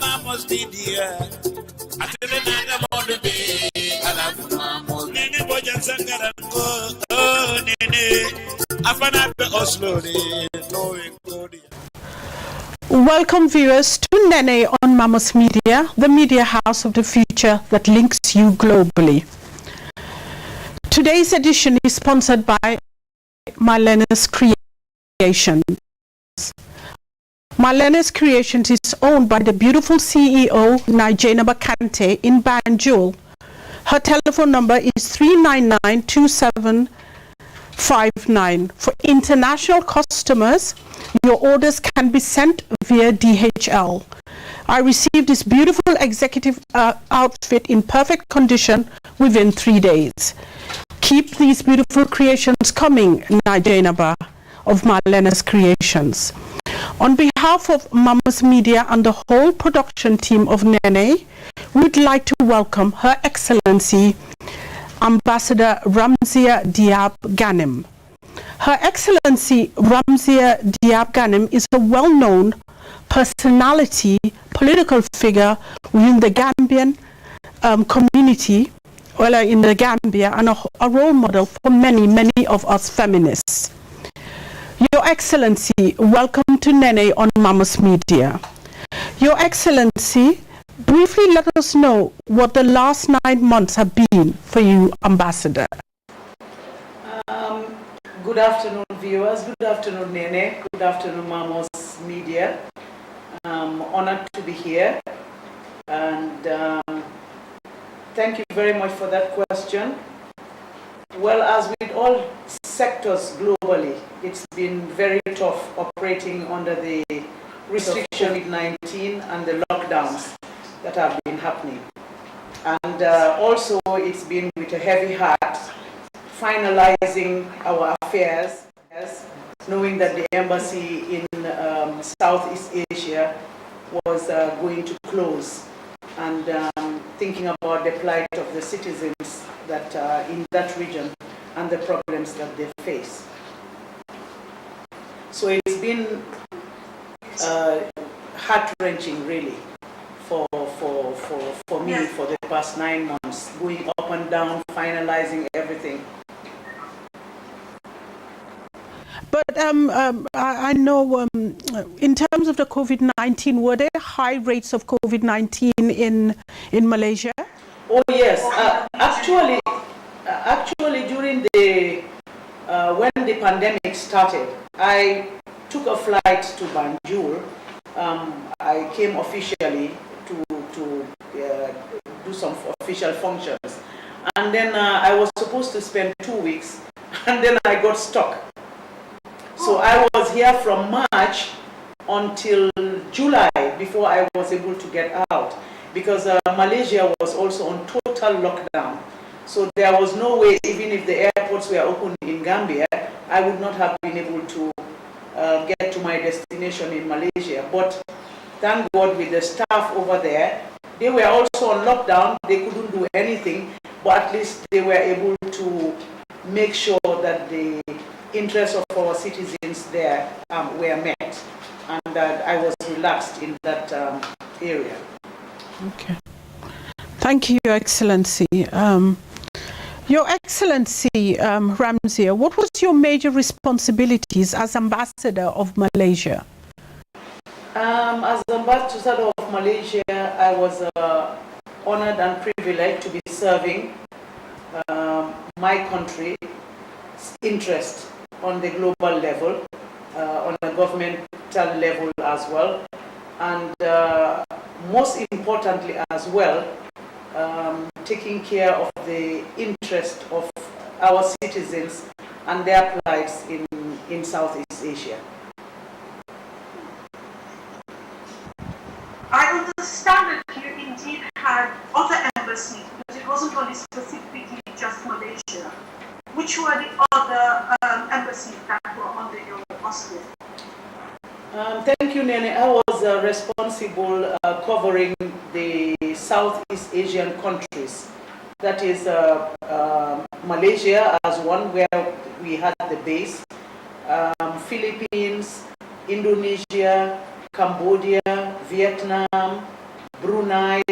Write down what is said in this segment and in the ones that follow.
Mamos media. Atena modu be alafu mamos. Nini bojan sangarango. Oh nini. Afana be Oslo no including. Welcome viewers to Nene on Mamos Media, the media house of the future that links you globally. Today's edition is sponsored by Marlena's Creations. Marlena's Creations is owned by the beautiful CEO Nigena Bakante in Banjul. Her telephone number is 399-2759. For international customers, your orders can be sent via DHL. I received this beautiful executive outfit in perfect condition within 3 days. Keep these beautiful creations coming, Najainaba of Marlena's Creations. On behalf of Mamos Media and the whole production team of Nene, we'd like to welcome Her Excellency Ambassador Ramzia Diab Ghanem. Her Excellency Ramzia Diab Ghanem is a well-known personality, political figure within the Gambian community, well, in the Gambia, and a role model for many of us feminists. Your Excellency, welcome to Nene on Mamos Media. Your Excellency, briefly let us know what the last 9 months have been for you, Ambassador. Good afternoon, viewers. Good afternoon, Nene. Good afternoon, Mamos Media. Honored to be here. And thank you very much for that question. Well, as with all sectors globally, it's been very tough operating under the restriction of COVID-19 and the lockdowns that have been happening. And also it's been with a heavy heart finalizing our affairs, knowing that the embassy in Southeast Asia was going to close, and thinking about the plight of the citizens that are in that region and the problems that they face. So it's been heart-wrenching, really, for me for the past 9 months, going up and down, finalizing everything. But I know in terms of the COVID-19, were there high rates of COVID-19 in Malaysia? Oh yes, actually during the when the pandemic started, I took a flight to Banjul. I came officially to do some official functions, and then I was supposed to spend 2 weeks, and then I got stuck. So I was here from March until July before I was able to get out, because Malaysia was also on total lockdown. So there was no way, even if the airports were open in Gambia, I would not have been able to get to my destination in Malaysia. But thank God, with the staff over there, they were also on lockdown. They couldn't do anything, but at least they were able to make sure that the interests of our citizens there were met, and that I was relaxed in that area. Okay. Thank you, Your Excellency. Your Excellency, Ramzia, what was your major responsibilities as Ambassador of Malaysia? As Ambassador of Malaysia, I was honored and privileged to be serving my country's interest on the global level, on the governmental level as well, and most importantly as well, taking care of the interest of our citizens and their plights in Southeast Asia. I understand that you indeed had other embassies, but it wasn't only specifically just Malaysia. Which were the other embassies that were under your auspice? Thank you, Nene. I was responsible covering the Southeast Asian countries. That is Malaysia as one, where we had the base, Philippines, Indonesia, Cambodia, Vietnam, Brunei.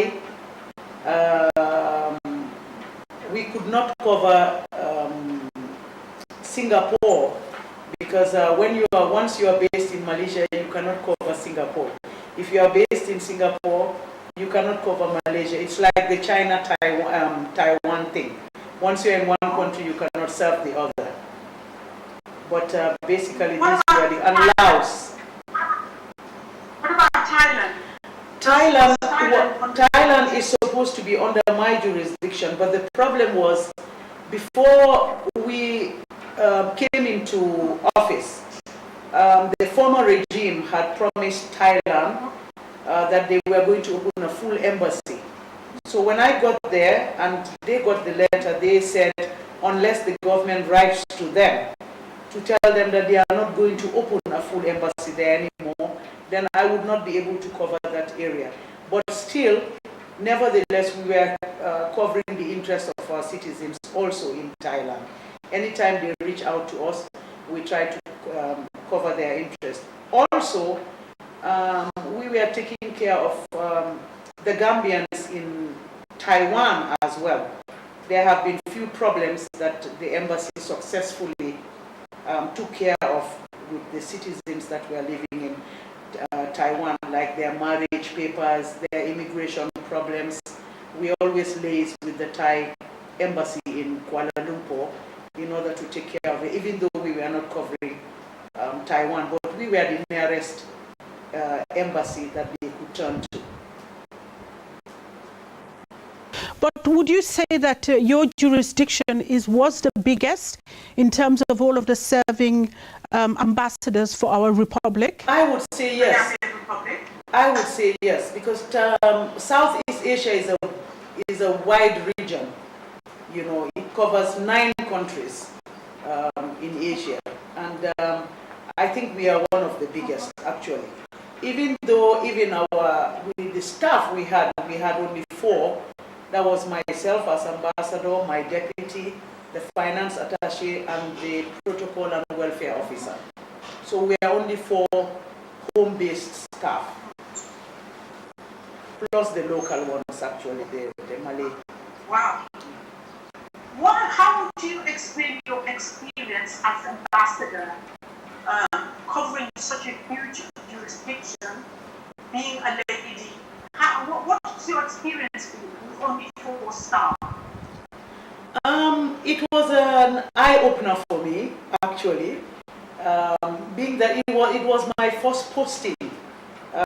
We could not cover Singapore because once you are based in Malaysia, you cannot cover Singapore. If you are based in Singapore, you cannot cover Malaysia. It's like the China-Taiwan thing. Once you're in one country, you cannot serve the other. But basically, this really allows. What about Thailand? Thailand is supposed to be under my jurisdiction, but the problem was before we came into office, the former regime had promised Thailand that they were going to open a full embassy. So when I got there and they got the letter, they said unless the government writes to them to tell them that they are not going to open a full embassy there anymore, then I would not be able to cover that area. But still, nevertheless, we were covering the interests of our citizens also in Thailand. Anytime they reach out to us, we try to cover their interest. Also, we were taking care of the Gambians in Taiwan as well. There have been few problems that the embassy successfully took care of with the citizens that were living in Taiwan, like their marriage papers, their immigration problems. We always liaise with the Thai embassy in Kuala Lumpur in order to take care of it, even though we were not covering Taiwan, but we were the nearest embassy that they could turn to. But would you say that your jurisdiction was the biggest in terms of all of the serving ambassadors for our republic? I would say yes. I would say yes, because Southeast Asia is a wide region. You know, it covers 9 countries in Asia, and I think we are one of the biggest actually. Even though with the staff we had only 4. That was myself as ambassador, my deputy, the finance attaché, and the protocol and welfare officer. So we are only 4 home-based staff, plus the local ones actually, the Malay. Wow. How would you explain your experience as ambassador, covering such a huge jurisdiction, being a lady? What's your experience with only 4 staff? It was an eye-opener for me, actually, being that it was my first posting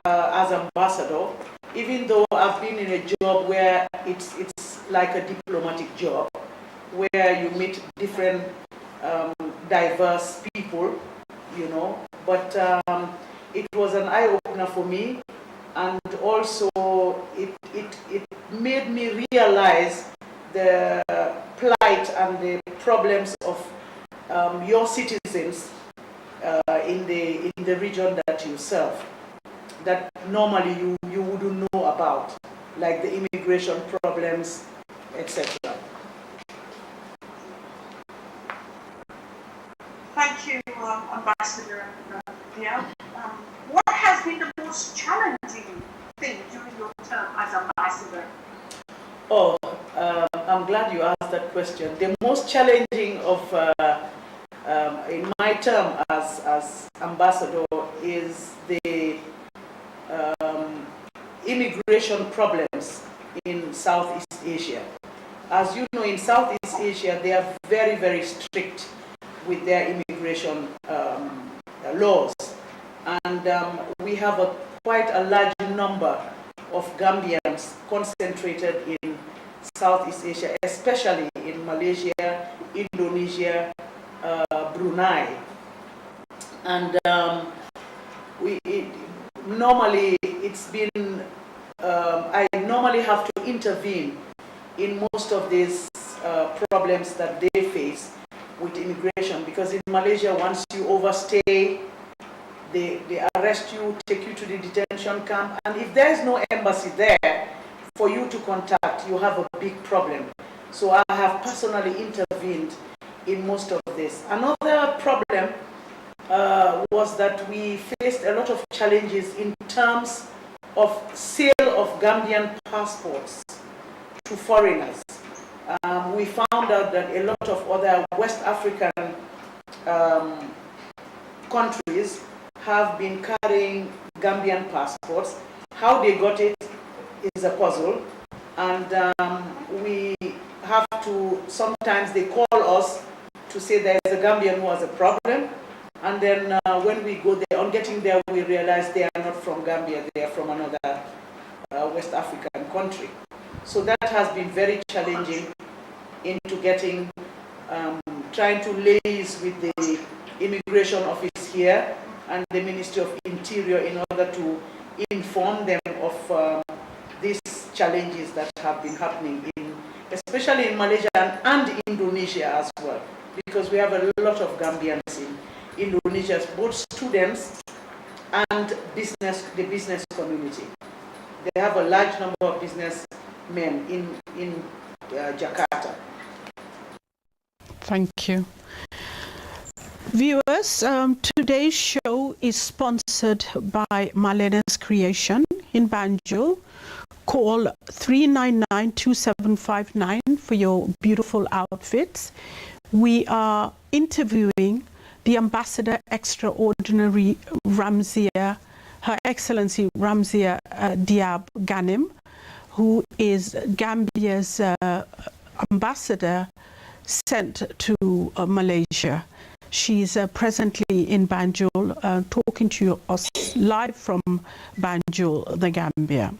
as ambassador, even though I've been in a job where it's like a diplomatic job, where you meet different diverse people, you know, but it was an eye-opener for me. And also, it made me realize the plight and the problems of your citizens in the region that you serve, that normally you wouldn't know about, like the immigration problems, etc. Thank you, Ambassador Dia. What has been the most challenging thing during your term as ambassador? Oh, I'm glad you asked that question. The most challenging in my term as ambassador is the immigration problems in Southeast Asia. As you know, in Southeast Asia, they are very, very strict with their immigration laws. And we have quite a large number of Gambians concentrated in Southeast Asia, especially in Malaysia, Indonesia, Brunei. And normally it's been, I normally have to intervene in most of these problems that they face with immigration, because in Malaysia, once you overstay, they arrest you, take you to the detention camp, and if there is no embassy there for you to contact, you have a big problem. So I have personally intervened in most of this. Another problem was that we faced a lot of challenges in terms of sale of Gambian passports to foreigners. We found out that a lot of other West African countries have been carrying Gambian passports. How they got it is a puzzle, and we have to, sometimes they call us to say there's a Gambian who has a problem, and then when we go there, on getting there, we realize they are not from Gambia, they are from another West African country. So that has been very challenging into getting, trying to liaise with the immigration office here and the Ministry of Interior in order to inform them of these challenges that have been happening, especially in Malaysia and Indonesia as well, because we have a lot of Gambians in Indonesia, both students and the business community. They have a large number of businessmen in Jakarta. Thank you. Viewers, today's show is sponsored by Malena's Creation in Banjul. Call 399-2759 for your beautiful outfits. We are interviewing the Ambassador Extraordinary Ramzia, Her Excellency Ramzia Diab Ghanim, who is Gambia's ambassador sent to Malaysia. She's presently in Banjul, talking to us live from Banjul, the Gambia.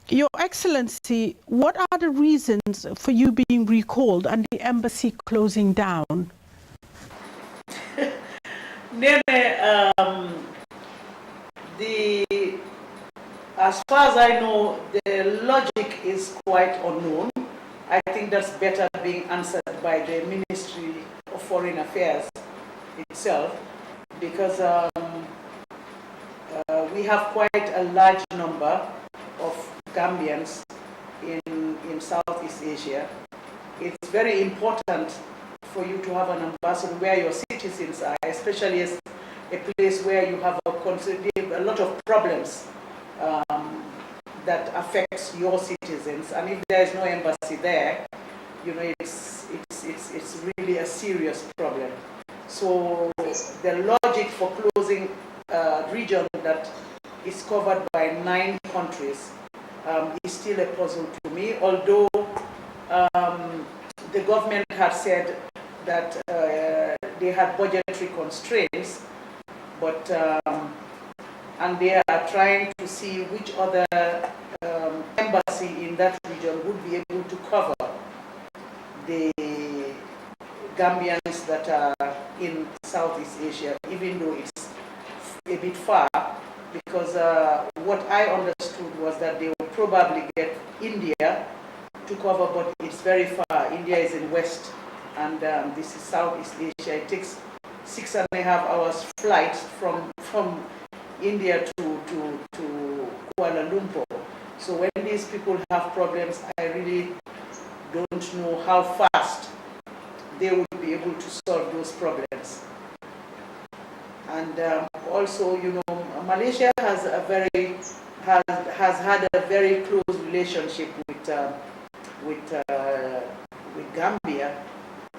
Your Excellency, what are the reasons for you being recalled and the embassy closing down? Nene, as far as I know, the logic is quite unknown. I think that's better being answered by the Ministry of Foreign Affairs itself, because we have quite a large number of Gambians in Southeast Asia. It's very important for you to have an ambassador where your citizens are, especially as a place where you have a lot of problems that affects your citizens, and if there is no embassy there, you know, it's really a serious problem. So the logic for closing a region that is covered by 9 countries is still a puzzle to me, although the government had said that they had budgetary constraints, but and they are trying to see which other embassy in that region would be able to cover the Gambians that are in Southeast Asia, even though it's a bit far, because what I understood was that they will probably get India to cover, but it's very far. India is in West, and this is Southeast Asia. It takes 6.5 hours flight from India to Kuala Lumpur. So when these people have problems, I really don't know how fast they would be able to solve those problems. And also, you know, Malaysia has had a very close relationship with Gambia,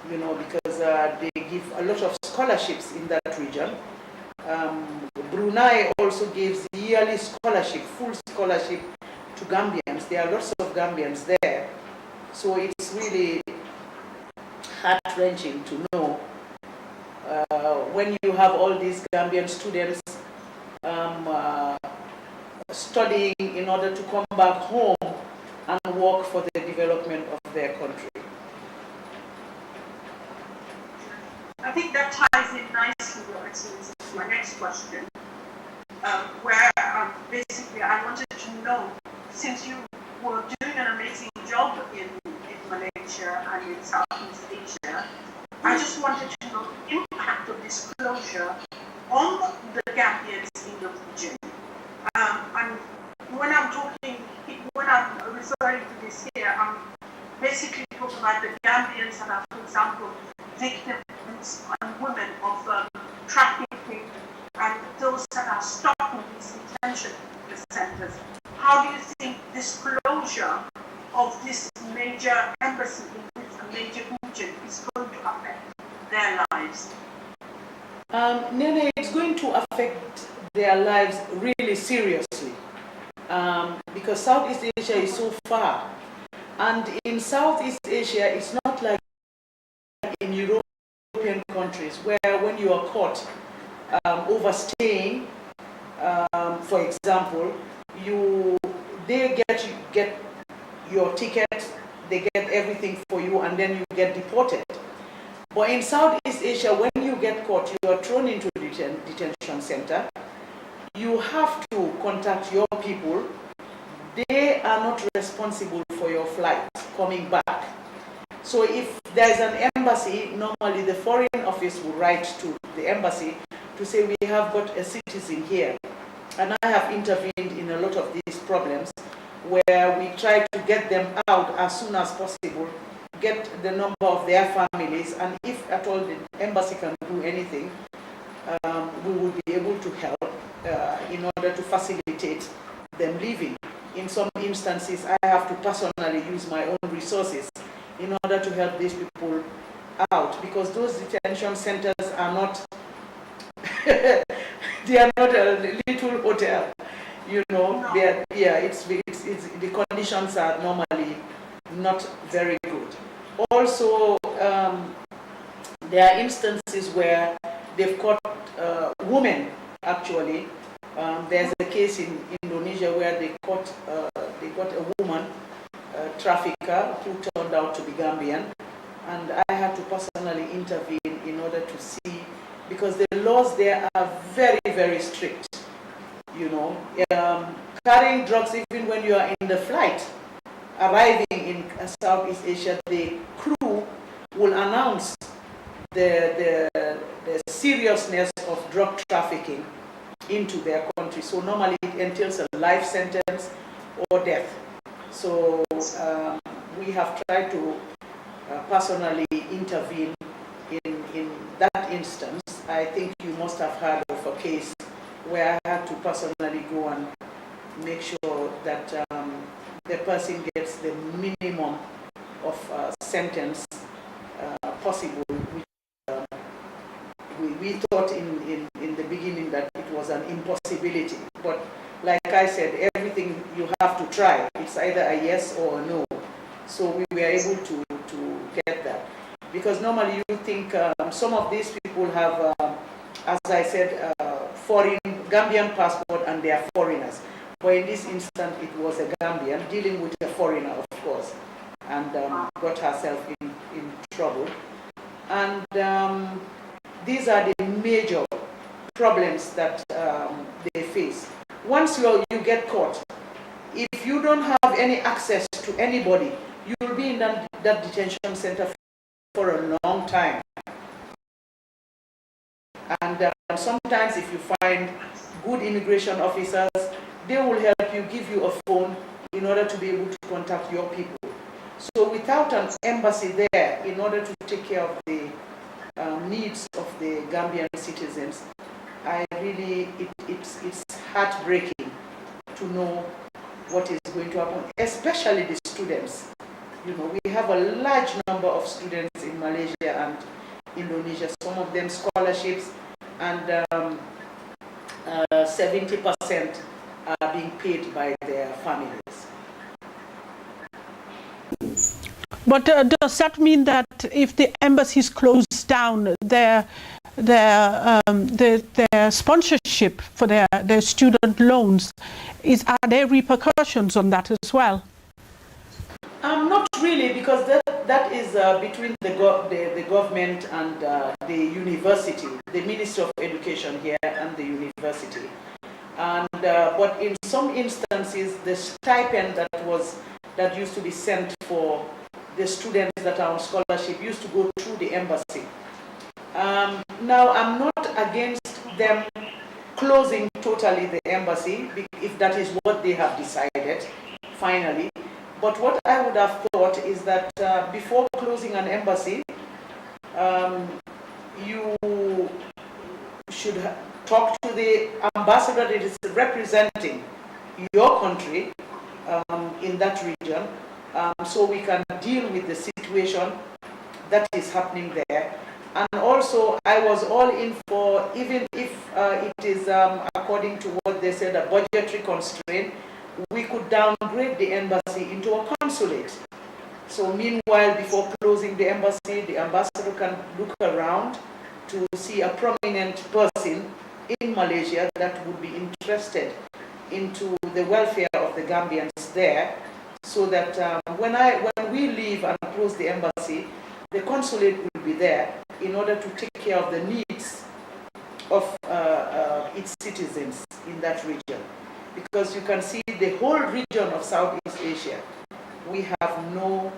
you know, because they give a lot of scholarships in that region. Brunei also gives yearly scholarship, full scholarship to Gambians. There are lots of Gambians there. So it's really heart-wrenching to know when you have all these Gambian students studying in order to come back home and work for the development of their country. I think that ties in nicely, Your Excellency, to my next question, where basically I wanted to know, since you were doing an amazing job in Malaysia and in Southeast Asia, I just wanted to know the impact of disclosure on the Gambians in the region. And when I'm referring to this here, I'm basically talking about the Gambians that are, for example, victims and women stuck in these detention centers. How do you think this closure of this major embassy in this major region is going to affect their lives? Nene, it's going to affect their lives really seriously because Southeast Asia is so far. And in Southeast Asia, it's not like in European countries where when you are caught overstaying, for example, they get your ticket, they get everything for you, and then you get deported. But in Southeast Asia, when you get caught, you are thrown into the detention center. You have to contact your people. They are not responsible for your flight coming back. So if there's an embassy, normally the foreign office will write to the embassy to say, we have got a citizen here. And I have intervened in a lot of these problems where we try to get them out as soon as possible, get the number of their families, and if at all the embassy can do anything, we will be able to help in order to facilitate them leaving. In some instances, I have to personally use my own resources in order to help these people out, because those detention centers are not they are not a little hotel, you know. No. The conditions are normally not very good. Also, there are instances where they've caught women. Actually, there's a case in Indonesia where they caught a woman trafficker who turned out to be Gambian, and I had to personally intervene in order to see, because the laws there are very, very strict. You know, carrying drugs even when you are in the flight, arriving in Southeast Asia, the crew will announce the seriousness of drug trafficking into their country. So normally it entails a life sentence or death. So we have tried to personally intervene in that instance. I think you must have heard of a case where I had to personally go and make sure that the person gets the minimum of sentence possible. We thought in the beginning that it was an impossibility, but like I said, everything you have to try. It's either a yes or a no. So we were able to get that. Because normally you think some of these people have, as I said, foreign Gambian passport and they are foreigners. But in this instance, it was a Gambian dealing with a foreigner, of course, and got herself in trouble. And these are the major problems that they face. Once you get caught, if you don't have any access to anybody, you will be in that detention center for a long time. And sometimes if you find good immigration officers, they will help you, give you a phone in order to be able to contact your people. So without an embassy there, in order to take care of the needs of the Gambian citizens, it's heartbreaking to know what is going to happen, especially the students. You know, we have a large number of students in Malaysia and Indonesia, some of them scholarships, and 70% are being paid by their families. But does that mean that if the embassies close down, their sponsorship for their student loans, are there repercussions on that as well? Not really, because that is between the government and the university, the Ministry of Education here and the university. And but in some instances, the stipend that used to be sent for the students that are on scholarship used to go through the embassy. Now, I'm not against them closing totally the embassy, if that is what they have decided, finally. But what I would have thought is that before closing an embassy, you should talk to the ambassador that is representing your country in that region, so we can deal with the situation that is happening there. And also, I was all in for, even if it is according to what they said, a budgetary constraint, we could downgrade the embassy into a consulate. So meanwhile, before closing the embassy, the ambassador can look around to see a prominent person in Malaysia that would be interested into the welfare of the Gambians there, so that when we leave and close the embassy, the consulate will be there in order to take care of the needs of its citizens in that region. Because you can see the whole region of Southeast Asia, we have no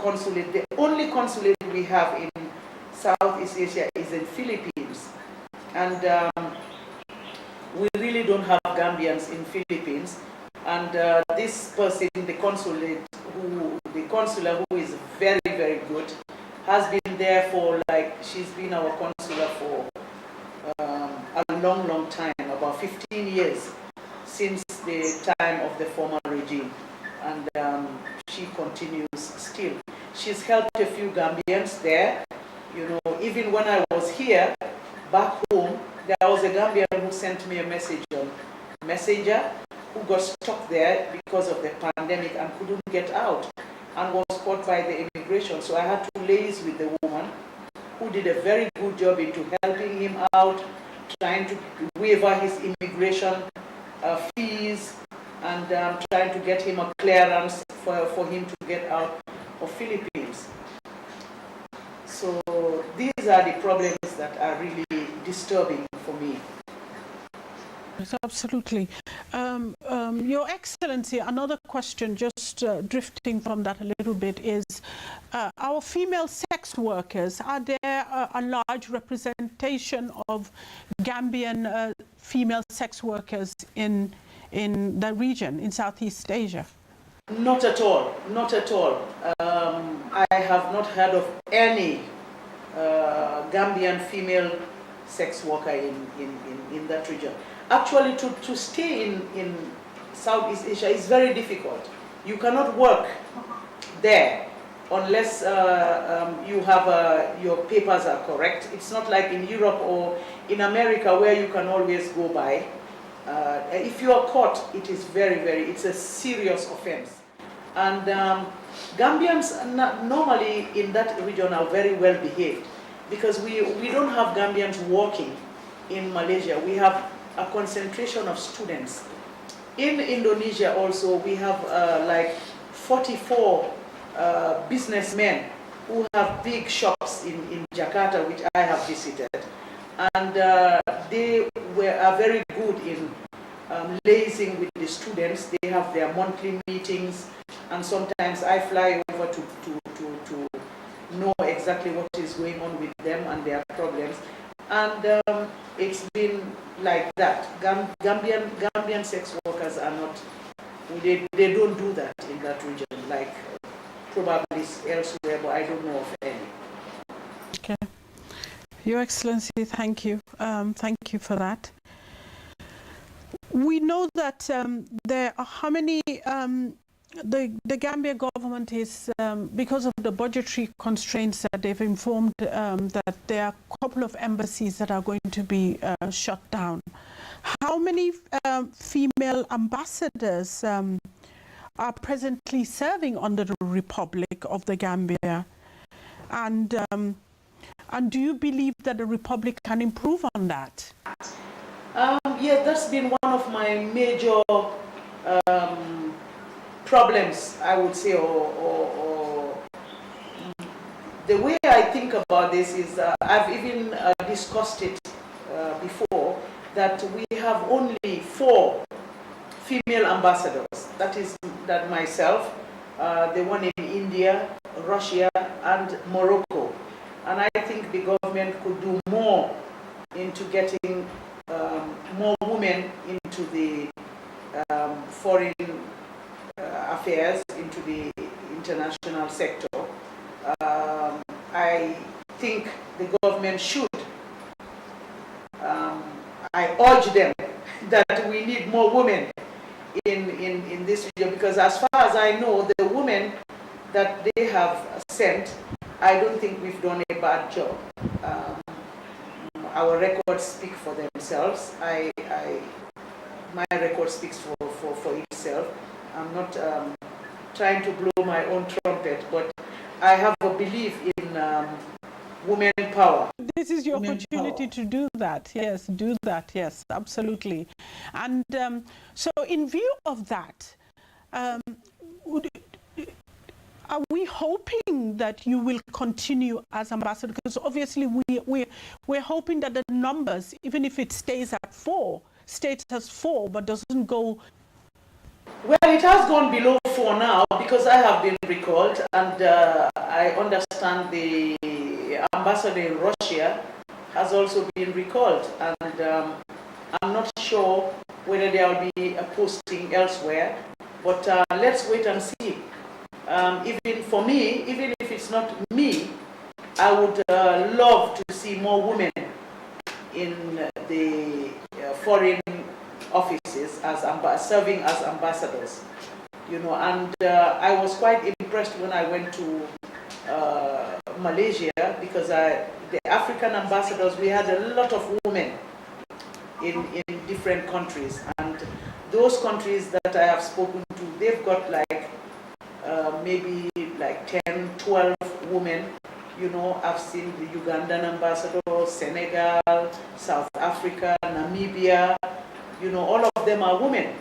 consulate. The only consulate we have in Southeast Asia is in Philippines. And we really don't have Gambians in Philippines. And this person, the consular who is very, very good, has been there for, like, she's been our consular for a long, long time, about 15 years, since the time of the former regime. And she continues still. She's helped a few Gambians there. You know, even when I was here, back home, there was a Gambian who sent me a message on Messenger, who got stuck there because of the pandemic and couldn't get out and was caught by the immigration. So I had to liaise with the woman, who did a very good job into helping him out, trying to waiver his immigration fees, and trying to get him a clearance for him to get out of Philippines. So these are the problems that are really disturbing for me. Yes, absolutely. Your Excellency, another question, just drifting from that a little bit, is our female sex workers, are there a large representation of Gambian female sex workers in the region, in Southeast Asia? Not at all, not at all. I have not heard of any Gambian female sex worker in that region. Actually, to stay in Southeast Asia is very difficult. You cannot work there unless you have your papers are correct. It's not like in Europe or in America where you can always go by. If you are caught, it is it's a serious offense. And Gambians normally in that region are very well behaved, because we don't have Gambians working in Malaysia. We have a concentration of students. In Indonesia also, we have like 44 businessmen who have big shops in Jakarta, which I have visited. And they are very good in liaising with the students. They have their monthly meetings, and sometimes I fly over to know exactly what is going on with them and their problems. And it's been like that. Gambian sex workers are not, they don't do that in that region, like probably elsewhere, but I don't know of any. Okay. Your Excellency, thank you. Thank you for that. We know that there are how many, the Gambia government is, because of the budgetary constraints that they've informed that there are a couple of embassies that are going to be shut down. How many female ambassadors are presently serving under the Republic of the Gambia? And do you believe that the Republic can improve on that? Yeah, that's been one of my major problems, I would say, or the way I think about this is, I've even discussed it before, that we have only 4 female ambassadors. That is myself, the one in India, Russia, and Morocco. And I think the government could do more into getting more women into the foreign affairs, into the international sector. I think the government should I urge them that we need more women in this region, because as far as I know, the women that they have sent, I don't think we've done a bad job. Our records speak for themselves. My record speaks for itself. I'm not trying to blow my own trumpet, but I have a belief in women power. This is your opportunity to do that. Yes, do that. Yes, absolutely. And so in view of that, are we hoping that you will continue as ambassador? Because obviously we're hoping that the numbers, even if it stays at 4, stays as 4, but doesn't go. Well, it has gone below 4 now because I have been recalled, and I understand the ambassador in Russia has also been recalled, and I'm not sure whether there will be a posting elsewhere, but let's wait and see. Even for me, even if it's not me, I would love to see more women in the foreign offices as serving as ambassadors, you know. And I was quite impressed when I went to Malaysia, because the African ambassadors, we had a lot of women in different countries, and those countries that I have spoken to, they've got like maybe like 10, 12 women. You know, I've seen the Ugandan ambassador, Senegal, South Africa, Namibia, you know, all of them are women.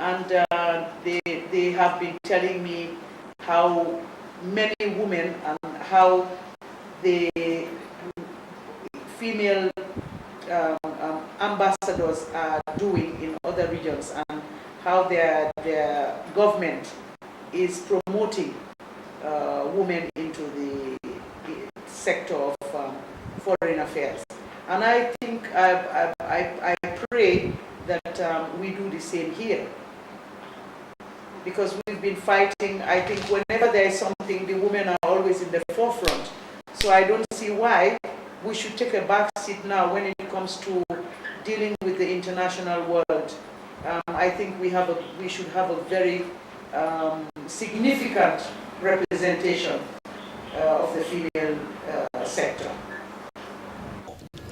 And they have been telling me how many women and how the female ambassadors are doing in other regions, and how their government is promoting women into the sector of foreign affairs. And I think, I pray that we do the same here, because we've been fighting. I think whenever there is something, the women are always in the forefront. So I don't see why we should take a back seat now when it comes to dealing with the international world. I think we should have a very significant representation of the female sector.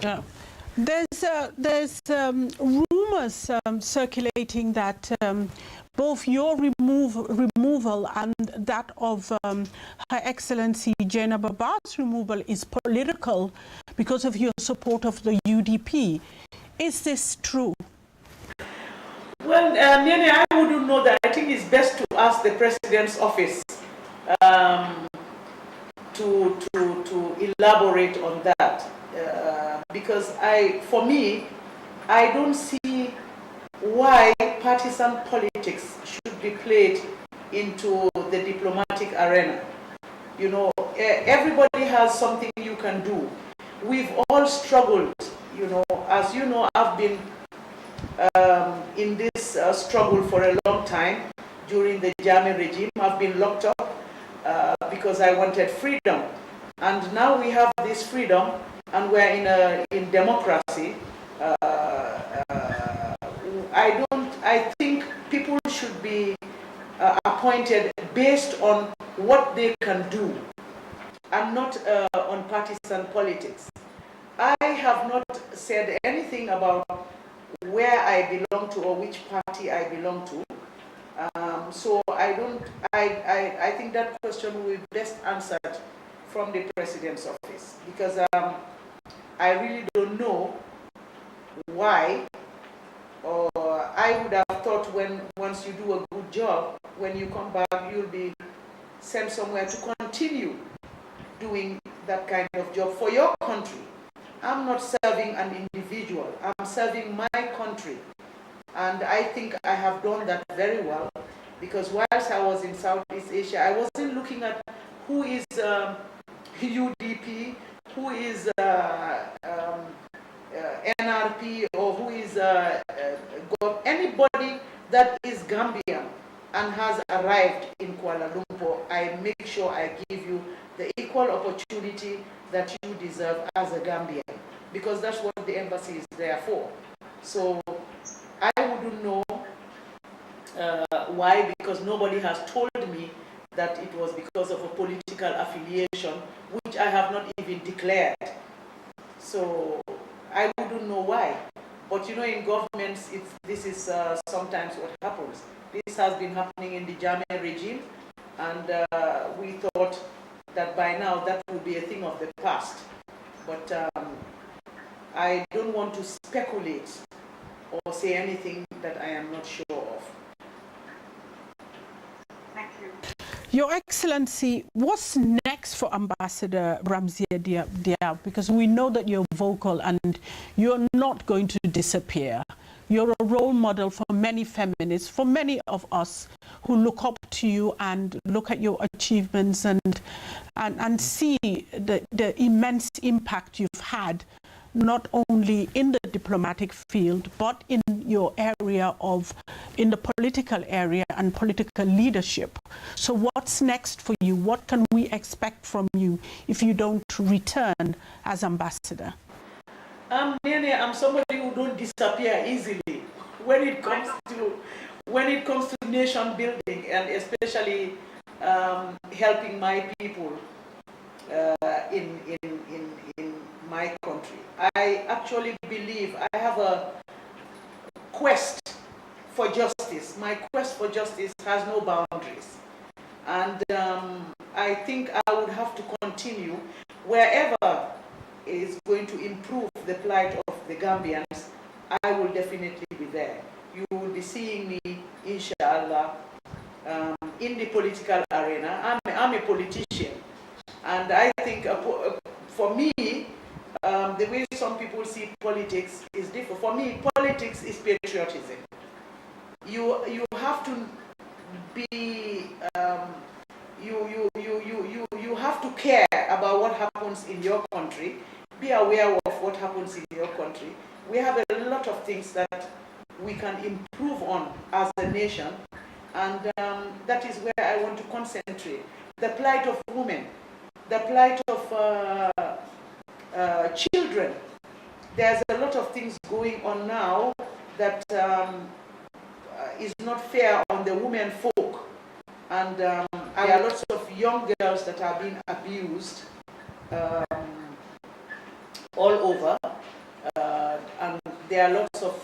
Yeah. There's rumors circulating that both your removal and that of Her Excellency Jane Ababa's removal is political because of your support of the UDP. Is this true? Well, Nene, I wouldn't know that. I think it's best to ask the President's office to elaborate on that. Because for me, I don't see why partisan politics should be played into the diplomatic arena. You know, everybody has something you can do. We've all struggled, you know. As you know, I've been in this struggle for a long time. During the Jammeh regime, I've been locked up because I wanted freedom. And now we have this freedom, and we're in democracy. I think people should be appointed based on what they can do, and not on partisan politics. I have not said anything about where I belong to or which party I belong to. So I think that question will be best answered from the President's office, because I really don't know why, or I would have thought once you do a good job, when you come back, you'll be sent somewhere to continue doing that kind of job for your country. I'm not serving an individual, I'm serving my country. And I think I have done that very well, because whilst I was in Southeast Asia, I wasn't looking at who is UDP, who is NRP, or who is anybody that is Gambian and has arrived in Kuala Lumpur. I make sure I give you the equal opportunity that you deserve as a Gambian, because that's what the embassy is there for. So I wouldn't know why, because nobody has told me that it was because of a political affiliation, which I have not even declared. So I wouldn't know why. But you know, in governments, this is sometimes what happens. This has been happening in the Jammeh regime, and we thought that by now that would be a thing of the past. But I don't want to speculate or say anything that I am not sure of. Thank you. Your Excellency, what's next for Ambassador Ramziya Diab? Because we know that you're vocal and you're not going to disappear. You're a role model for many feminists, for many of us who look up to you and look at your achievements and see the immense impact you've had, not only in the diplomatic field, but in your area in the political area and political leadership. So what's next for you? What can we expect from you if you don't return as ambassador? Nene, I'm somebody who don't disappear easily when it comes to nation building, and especially helping my people in my country. I actually believe I have a quest for justice. My quest for justice has no boundaries, and I think I would have to continue wherever is going to improve the plight of the Gambians. I will definitely be there. You will be seeing me, inshallah, in the political arena. I'm a politician, and I think for me, the way some people see politics is different. For me, politics is patriotism. You have to be you have to care about what happens in your country. Be aware of what happens in your country. We have a lot of things that we can improve on as a nation, and that is where I want to concentrate. The plight of women, the plight of children. There's a lot of things going on now that is not fair on the women folk, and there are lots of young girls that are being abused all over, and there are lots of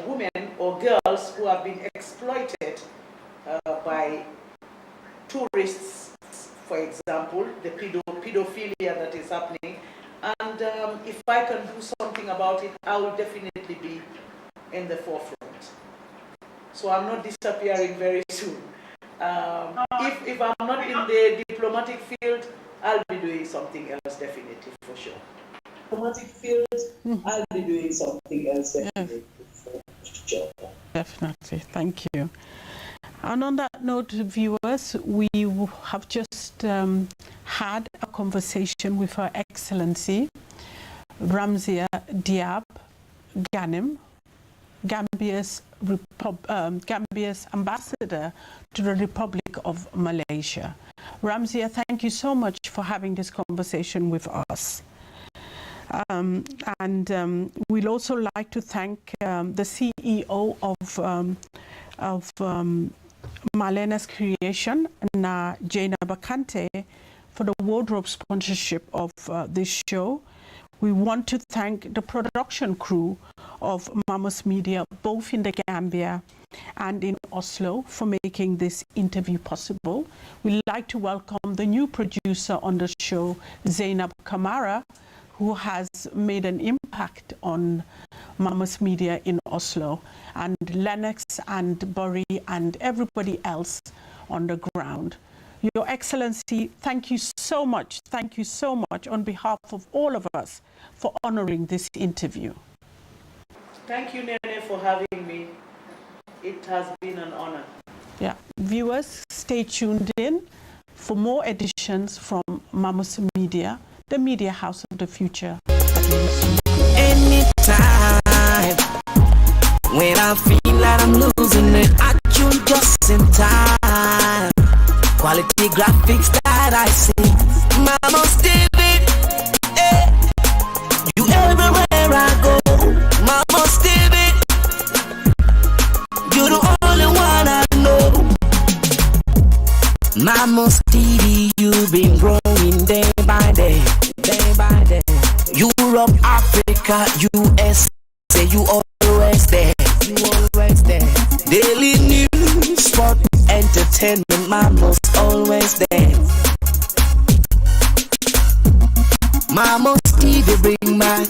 women or girls who have been exploited by tourists, for example, the pedophilia that is happening. And if I can do something about it, I will definitely be in the forefront. So I'm not disappearing very soon. If I'm not in the diplomatic field, I'll be doing something else, definitely, for sure. Diplomatic field, I'll be doing something else, definitely, for sure. Definitely, thank you. And on that note, viewers, we have just had a conversation with Her Excellency Ramziya Diab Ghanem, Gambia's ambassador to the Republic of Malaysia. Ramziya, thank you so much for having this conversation with us. We'd also like to thank the CEO of Malena's Creation, Jaina Bakante, for the wardrobe sponsorship of this show. We want to thank the production crew of Mamos Media, both in the Gambia and in Oslo, for making this interview possible. We'd like to welcome the new producer on the show, Zainab Kamara, who has made an impact on Mamos Media in Oslo, and Lennox and Burry and everybody else on the ground. Your Excellency, thank you so much on behalf of all of us for honoring this interview. Thank you, Nene, for having me. It has been an honor. Yeah, viewers, stay tuned in for more editions from Mamos Media, the media house of the future. Anytime when I feel like I'm losing it, I tune just in time. Quality graphics that I see, Mamos TV, you everywhere I go, Mamos TV. Mamos TV, you've been growing day by day, day by day. Europe, Africa, US, say you always there, you always there. Daily news, sport, entertainment, Mamos always there. Mamos TV bring my